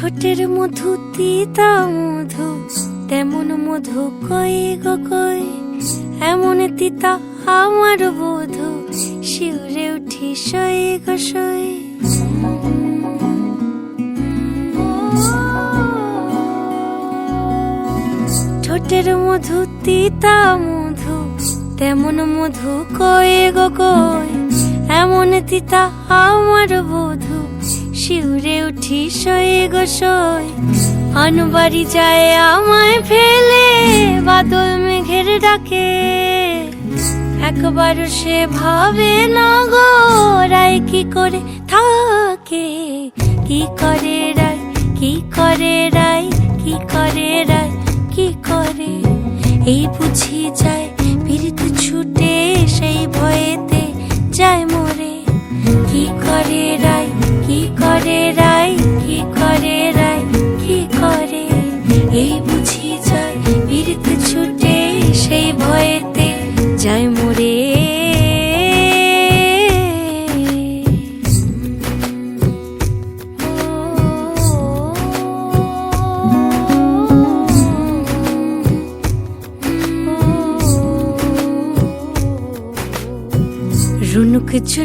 ঠোঁটের মধু তিতা মধু, তেমন মধু কই গো কই, এমন তিতা আমার বধু, শিউরে উঠি সই গো সই। ঠোঁটের মধু তিতা মধু, তেমন মধু কই গো কই, এমন তিতা আমার বধু, শিউরে উঠি সই গো সই। আনবাড়ি যায় আমায় ফেলে, বাদল মেঘের ডাকে, একবার সে ভাবে না গো রায় কি করে থাকে। কি করে রায়, কি করে রায়, কি করে রায়, কি করে, এই বুঝি যায় পীড়িত ছুটে, সেই ভয়েতে যায় মরে। কি করে রায়, কি করে রায়, কি করে রায়, কি করে, এই বুঝি যায় পীড়িত ছুটে, সেই ভয়েতে যায় মরে। রুনুক ঝুনুক